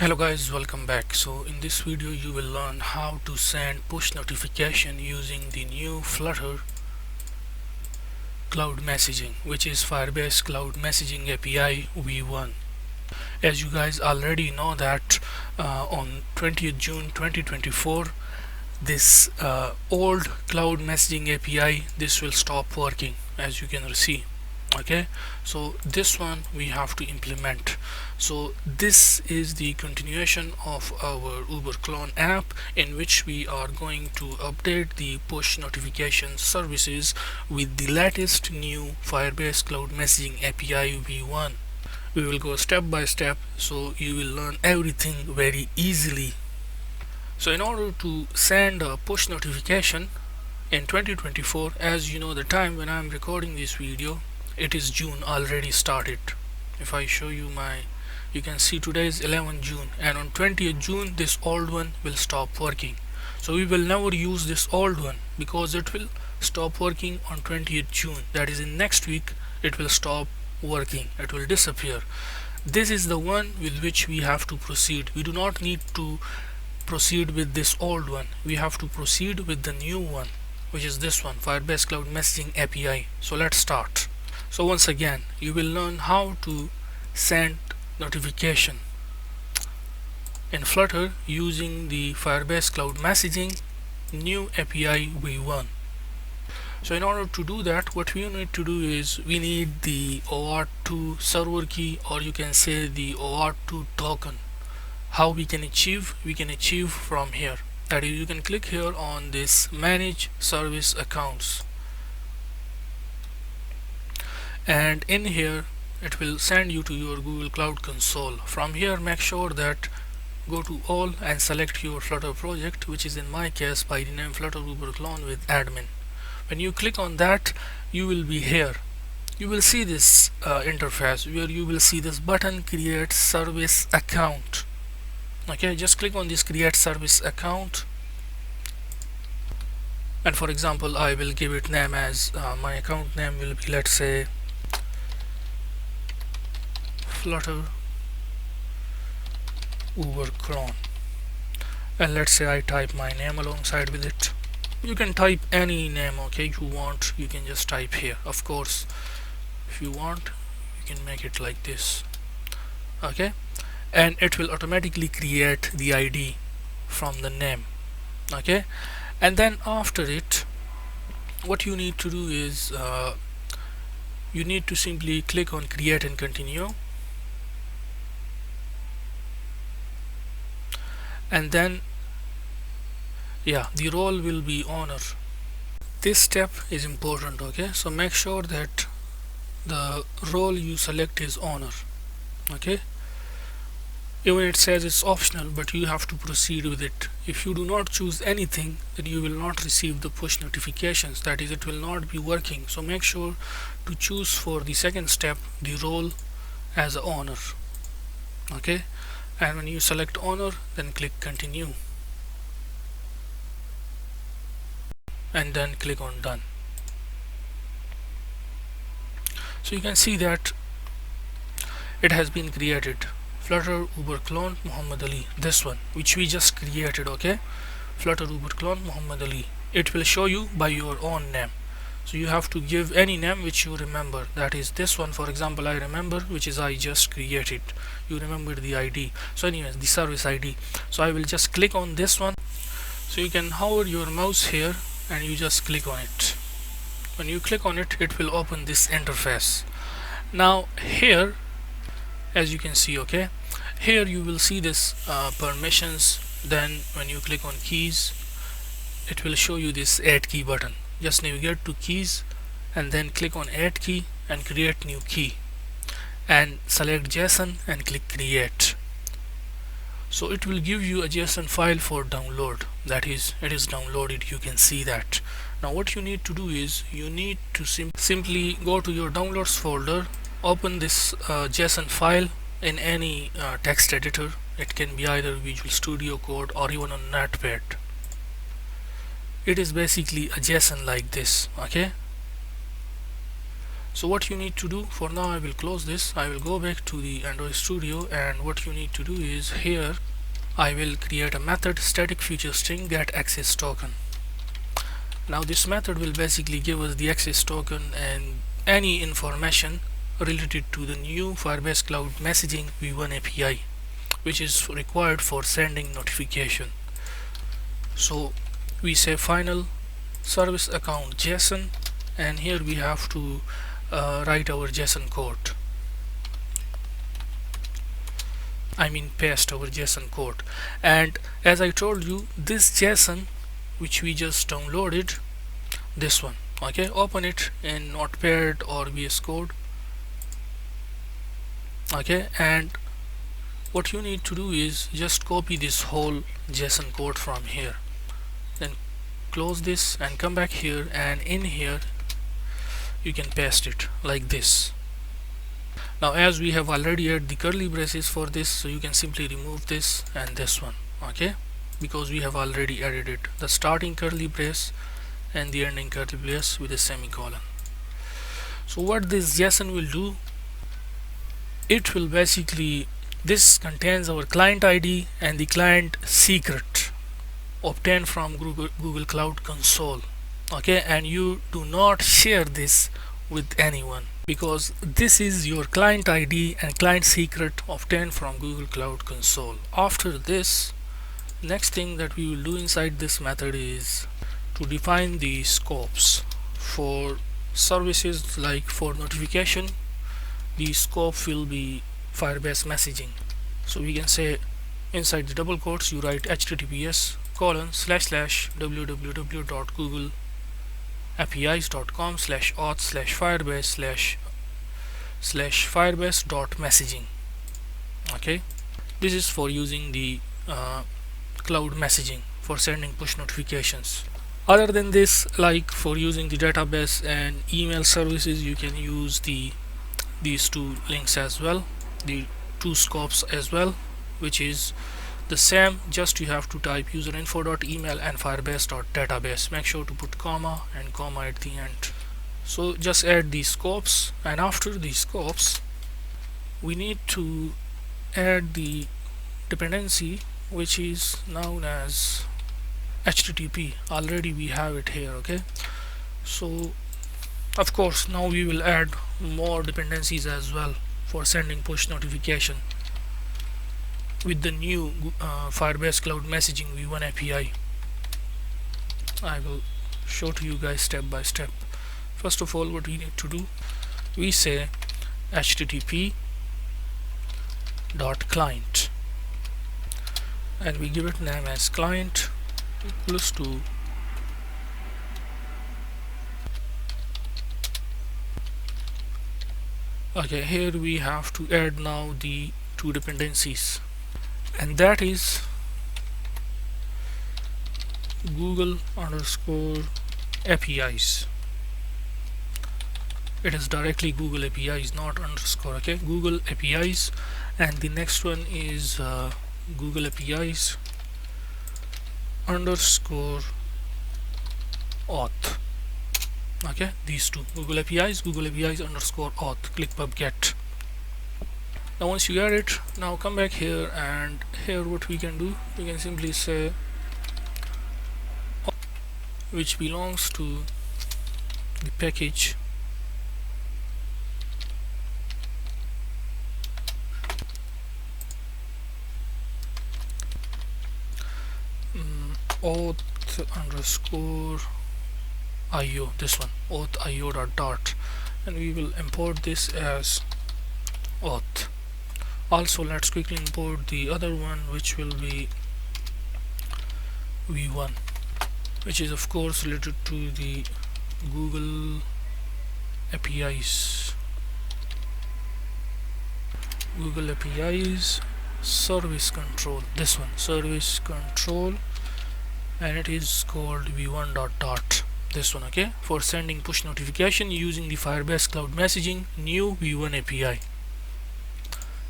Hello guys, welcome back. So in this video you will learn how to send push notification using the new Flutter cloud messaging, which is Firebase Cloud Messaging API V1. As you guys already know that on 20th June 2024 this old cloud messaging API this will stop working, as you can see. Okay, so this one we have to implement. So this is the continuation of our Uber clone app, in which we are going to update the push notification services with the latest new Firebase Cloud Messaging API V1. We will go step by step, so you will learn everything very easily. So in order to send a push notification in 2024, as you know, the time when I am recording this video, it is June already started. If I show you you can see today is 11 June, and on 20th June this old one will stop working. So we will never use this old one because it will stop working on 20th June. That is, in next week it will stop working, it will disappear. This is the one with which we have to proceed. We do not need to proceed with this old one. We have to proceed with the new one, which is this one, Firebase Cloud Messaging API. So let's start. So once again you will learn how to send notification in Flutter using the Firebase Cloud Messaging new API V1. So in order to do that, what we need to do is we need the OAuth2 server key, or you can say the OAuth2 token. How we can achieve? We can achieve from here. That is, you can click here on this manage service accounts, and in here it will send you to your Google Cloud Console. From here, make sure that go to all and select your Flutter project, which is in my case by the name Flutter Uber Clone with admin. When you click on that, you will be here. You will see this interface where you will see this button, create service account. Okay, just click on this create service account, and for example I will give it name as my account name will be, let's say, Flutter Uber clone, and let's say I type my name alongside with it. You can type any name, okay, you want. You can just type here. Of course, if you want, you can make it like this. Okay, and it will automatically create the ID from the name. Okay, and then after it, what you need to do is you need to simply click on create and continue, and then the role will be owner. This step is important. Okay, so make sure that the role you select is owner. Okay, even it says it's optional, but you have to proceed with it. If you do not choose anything, then you will not receive the push notifications. That is, it will not be working. So make sure to choose for the second step the role as a owner. Okay, and when you select owner, then click continue, and then click on done. So you can see that it has been created. Flutter Uber clone Muhammad Ali, this one which we just created. Okay, Flutter Uber clone Muhammad Ali. It will show you by your own name. So you have to give any name which you remember. That is this one, for example, I remember, which is I just created. You remember the ID. So anyways, the service ID. So I will just click on this one. So you can hover your mouse here and you just click on it. When you click on it, it will open this interface. Now here, as you can see, okay, here you will see this permissions. Then when you click on keys, it will show you this add key button. Just navigate to keys and then click on add key and create new key, and select JSON and click create. So it will give you a JSON file for download. That is, it is downloaded. You can see that. Now what you need to do is you need to simply go to your downloads folder, open this JSON file in any text editor. It can be either Visual Studio Code or even on Notepad. It is basically a JSON like this. Okay, So what you need to do, for now I will close this, I will go back to the Android Studio, and what you need to do is here I will create a method static feature string get access token. Now this method will basically give us the access token and any information related to the new Firebase Cloud Messaging V1 API, which is required for sending notification. So we say final service account JSON, and here we have to write our JSON code. I mean paste our JSON code. And as I told you, this JSON which we just downloaded, this one, okay, open it in Notepad or VS Code, okay, and what you need to do is just copy this whole JSON code from here, then close this and come back here, and in here you can paste it like this. Now as we have already added the curly braces for this, so you can simply remove this and this one, okay, because we have already added it, the starting curly brace and the ending curly brace with a semicolon. So what this JSON will do, it will basically, this contains our client ID and the client secret obtained from Google Cloud Console, okay, and you do not share this with anyone because this is your client ID and client secret obtained from Google Cloud Console. After this, next thing that we will do inside this method is to define the scopes for services. Like for notification, the scope will be Firebase messaging, so we can say inside the double quotes you write https://www.googleapis.com/auth/firebase/firebase.messaging. okay, this is for using the cloud messaging for sending push notifications. Other than this, like for using the database and email services, you can use these two links as well, the two scopes as well, which is the same, just you have to type userinfo.email and firebase.database. Make sure to put comma and comma at the end. So just add these scopes, and after these scopes we need to add the dependency which is known as HTTP. Already we have it here, okay. So of course now we will add more dependencies as well for sending push notification with the new Firebase Cloud Messaging V1 API. I will show to you guys step by step. First of all, what we need to do, we say http dot client, and we give it name as client equals to okay. Here we have to add now the two dependencies, and that is Google_APIs. It is directly Google APIs, not underscore, okay, Google APIs. And the next one is Google APIs underscore auth. Okay, these two, Google APIs underscore auth. Click pub get. Now once you get it, now come back here, and here what we can do, we can simply say which belongs to the package auth_io, this one, auth_io.dart, and we will import this as auth. Also let's quickly import the other one, which will be V1, which is of course related to the Google APIs. Google APIs service control, this one, service control, and it is called v1.dart, this one, okay, for sending push notification using the Firebase Cloud Messaging new V1 API.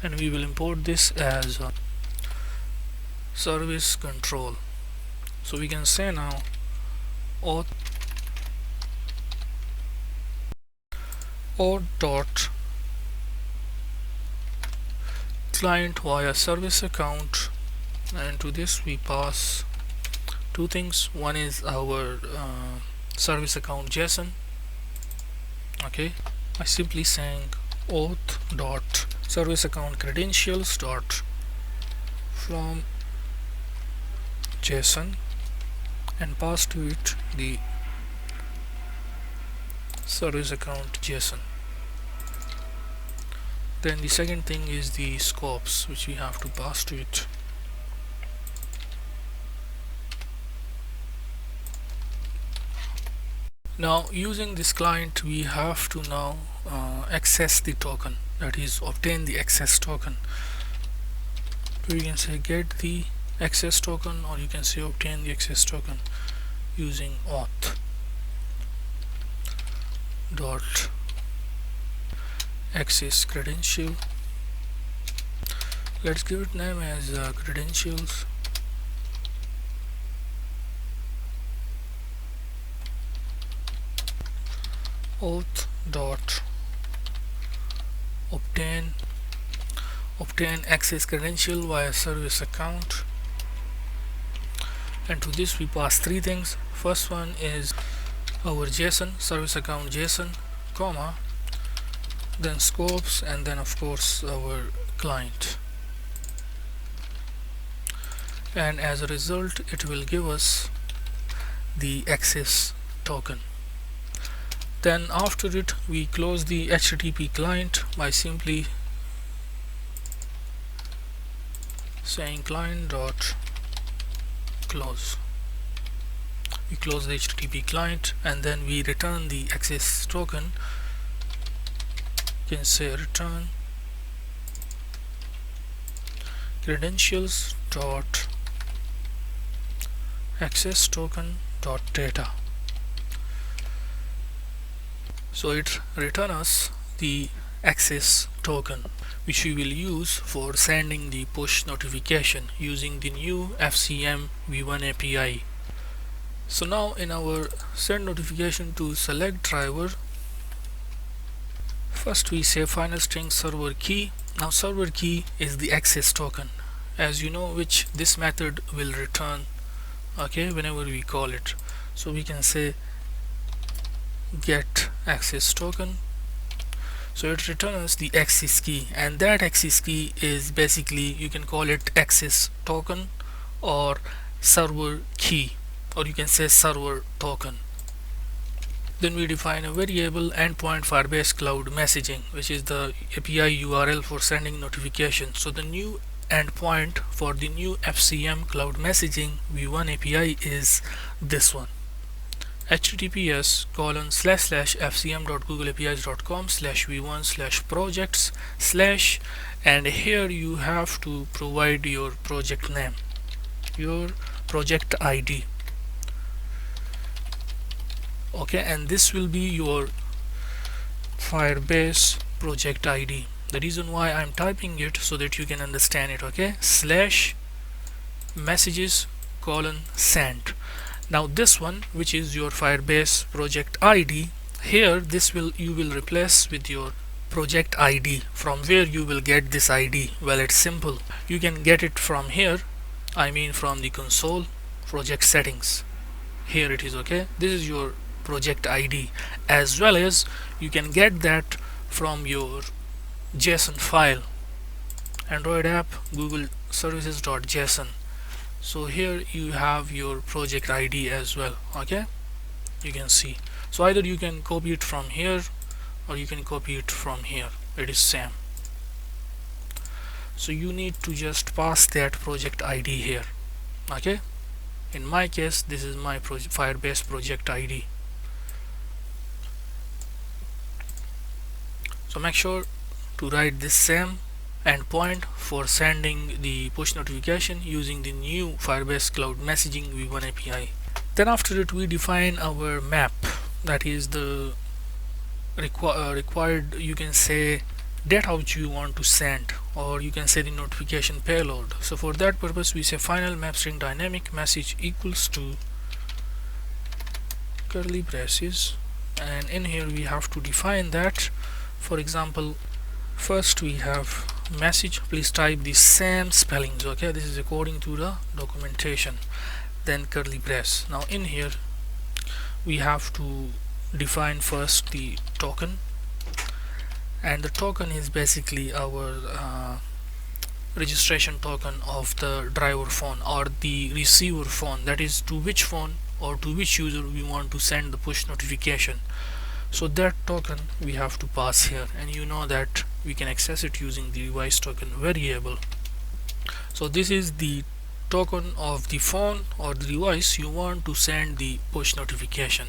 And we will import this as service control. So we can say now auth or dot client via service account, and to this we pass two things. One is our service account JSON. Okay, by simply saying auth dot service account credentials dot from JSON and pass to it the service account JSON. Then the second thing is the scopes, which we have to pass to it. Now using this client we have to now access the token, that is obtain the access token. So you can say get the access token, or you can say obtain the access token using auth dot access credential. Let's give it name as credentials. Auth dot obtain access credential via service account, and to this we pass three things. First one is our JSON, service account JSON, comma, then scopes, and then of course our client, and as a result it will give us the access token. Then after it we close the HTTP client by simply saying client dot close. We close the HTTP client and then we return the access token. You can say return credentials dot access token dot data. So it returns us the access token, which we will use for sending the push notification using the new FCM V1 API. So now in our send notification to select driver, first we say final string server key. Now server key is the access token, as you know, which this method will return, okay, whenever we call it. So we can say get access token. So it returns the access key, and that access key is basically, you can call it access token or server key, or you can say server token. Then we define a variable endpoint Firebase cloud messaging, which is the API URL for sending notification. So the new endpoint for the new FCM cloud messaging V1 API is this one: https://fcm.googleapis.com/v1/projects/ and here you have to provide your project name, your project ID, okay, and this will be your Firebase project ID. The reason why I'm typing it so that you can understand it, okay, /messages:/send. Now this one, which is your Firebase project ID, here this will you will replace with your project ID. From where you will get this ID? Well, it's simple. You can get it from here, I mean from the console project settings. Here it is, okay. This is your project ID, as well as you can get that from your JSON file, Android app Google services.json. So here you have your project ID as well, okay, you can see. So either you can copy it from here or you can copy it from here, it is same. So you need to just pass that project ID here, okay. In my case, this is my Firebase project ID. So make sure to write this same endpoint for sending the push notification using the new Firebase cloud messaging V1 API. Then after it we define our map, that is the required, you can say, data which you want to send, or you can say the notification payload. So for that purpose we say final map string dynamic message equals to curly braces and in here we have to define that. For example, first we have message, please type the same spellings. Okay, this is according to the documentation. Then curly brace. Now in here we have to define first the token, and the token is basically our registration token of the driver phone or the receiver phone, that is to which phone or to which user we want to send the push notification. So that token we have to pass here, and you know that we can access it using the device token variable. So this is the token of the phone or the device you want to send the push notification.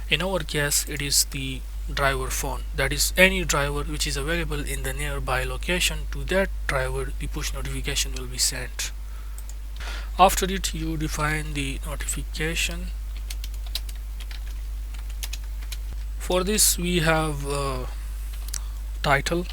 In our case it is the driver phone, that is any driver which is available in the nearby location. To that driver the push notification will be sent. After it you define the notification. For this we have title,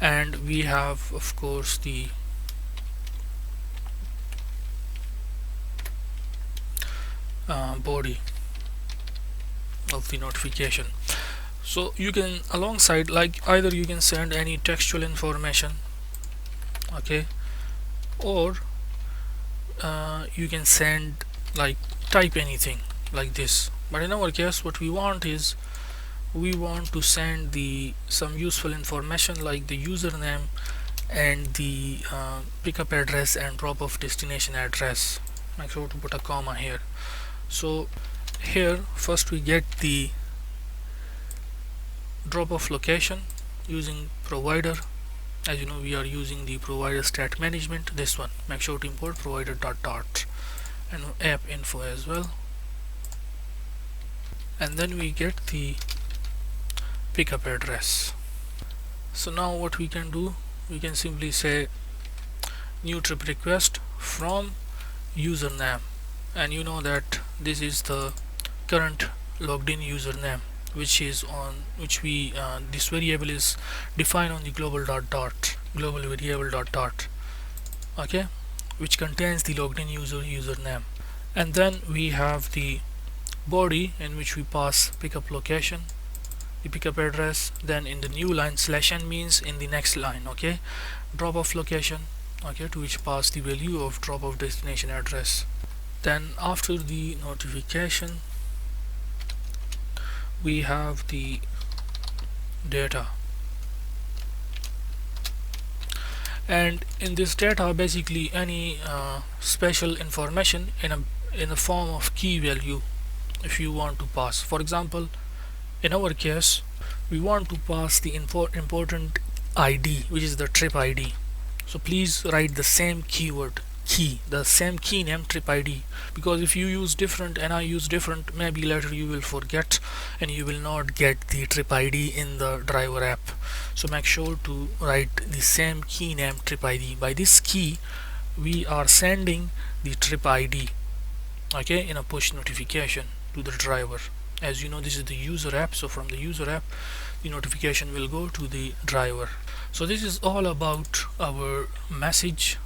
and we have of course the body of the notification. So you can alongside, like, either you can send any textual information, okay, or you can send like type anything like this. But in our case what we want is we want to send the some useful information like the username and the pickup address and drop off destination address. Make sure to put a comma here. So here first we get the drop off location using provider. As you know, we are using the provider stat management, this one. Make sure to import provider dot and app info as well. And then we get the pickup address. So now what we can do, we can simply say new trip request from username, and you know that this is the current logged in username which is on which we this variable is defined on the global variable dot, okay, which contains the logged in username. And then we have the body in which we pass pickup location, the pickup address. Then in the new line /n means in the next line, okay, drop off location, okay, to which pass the value of drop off destination address. Then after the notification we have the data, and in this data basically any special information in the form of key value if you want to pass. For example, in our case we want to pass the important ID, which is the trip ID. So please write the same keyword the same key name trip ID, because if you use different and I use different, maybe later you will forget and you will not get the trip ID in the driver app. So make sure to write the same key name trip ID. By this key we are sending the trip ID, okay, in a push notification to the driver. As you know, this is the user app, so from the user app the notification will go to the driver. So this is all about our message,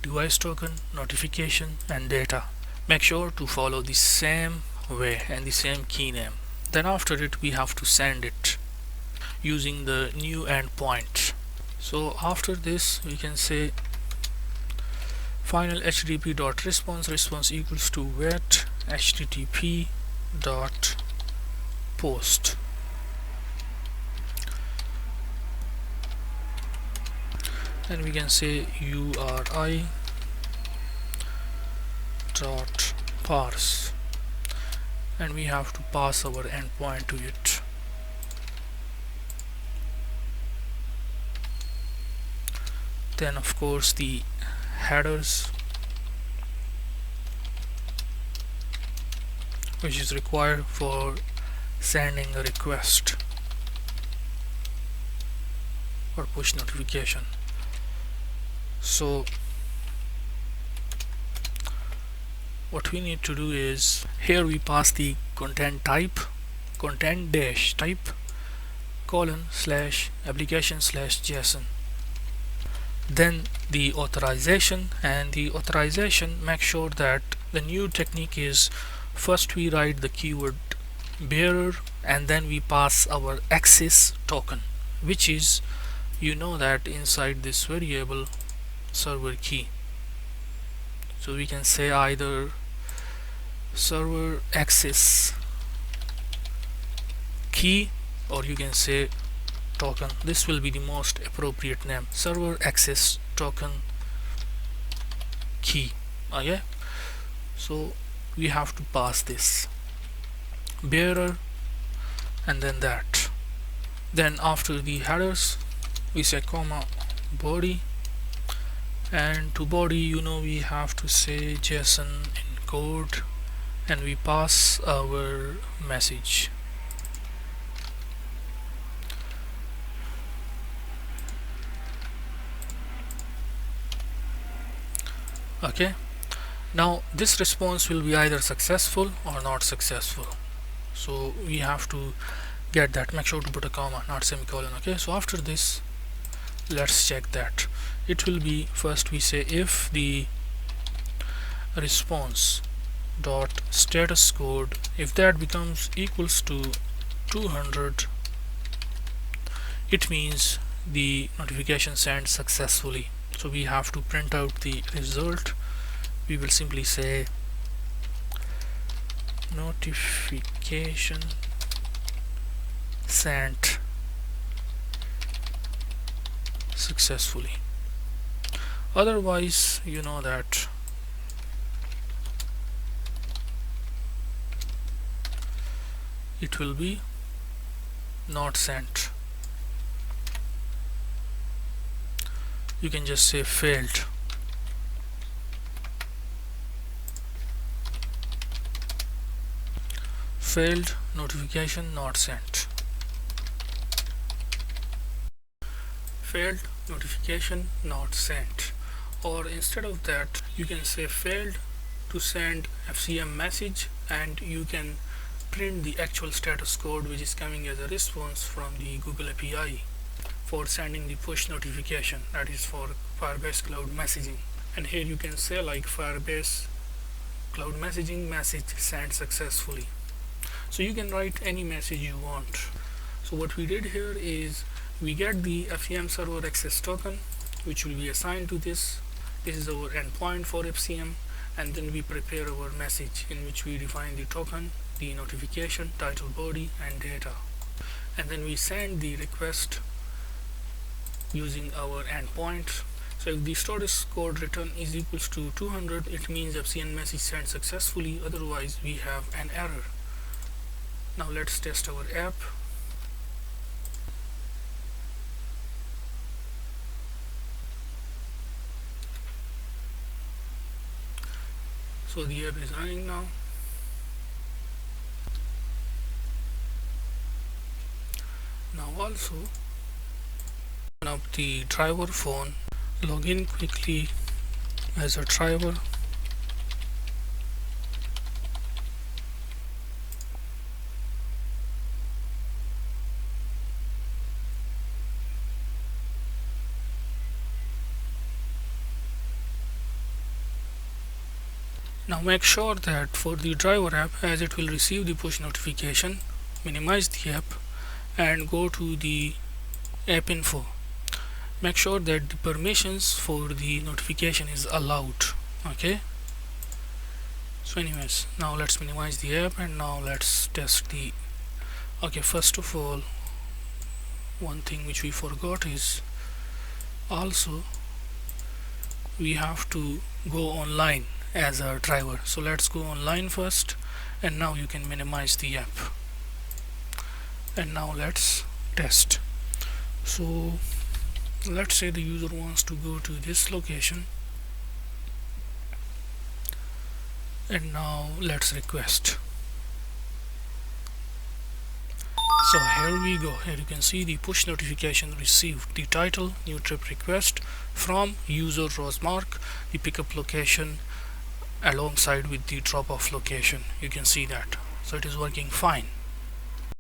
device token, notification and data. Make sure to follow the same way and the same key name. Then after it we have to send it using the new endpoint. So after this we can say final http dot response equals to wait http dot post. Then we can say URI dot parse, and we have to pass our endpoint to it. Then of course the headers, which is required for sending a request or push notification. So what we need to do is here we pass the content type, content dash type :application/JSON. Then the authorization, and the authorization, make sure that the new technique is First we write the keyword bearer, and then we pass our access token, which is, you know, that inside this variable server key. So we can say either server access key, or you can say token. This will be the most appropriate name, server access token key. Okay, so we have to pass this bearer and then that. Then after the headers we say comma body, and to body, you know, we have to say JSON encode, and we pass our message. Okay, now this response will be either successful or not successful, so we have to get that. Make sure to put a comma, not semicolon. Okay, so after this, let's check that. It will be, first we say if the response dot status code, if that becomes equals to 200, it means the notification sent successfully. So we have to print out the result. We will simply say notification sent successfully. Otherwise, you know that it will be not sent. You can just say failed. Failed notification not sent. Failed notification not sent. Or instead of that, you can say failed to send FCM message, and you can print the actual status code which is coming as a response from the Google API for sending the push notification, that is for Firebase cloud messaging. And here you can say like Firebase cloud messaging message sent successfully. So you can write any message you want. So what we did here is we get the FCM server access token, which will be assigned to this. This is our endpoint for FCM, and then we prepare our message in which we define the token, the notification, title, body, and data. And then we send the request using our endpoint. So if the status code return is equals to 200, it means FCM message sent successfully, otherwise we have an error. Now let's test our app. So the app is running now. Now also open up the driver phone, log in quickly as a driver. Now make sure that for the driver app, as it will receive the push notification, minimize the app and go to the app info. Make sure that the permissions for the notification is allowed. Okay, so anyways, now let's minimize the app and now let's test the. Okay, first of all, one thing which we forgot is also we have to go online as a driver. So let's go online first, and now you can minimize the app. And now let's test. So let's say the user wants to go to this location, and now let's request. So here we go. Here you can see the push notification received, the title, new trip request from user Rosemark, the pickup location alongside with the drop off location. You can see that. So it is working fine.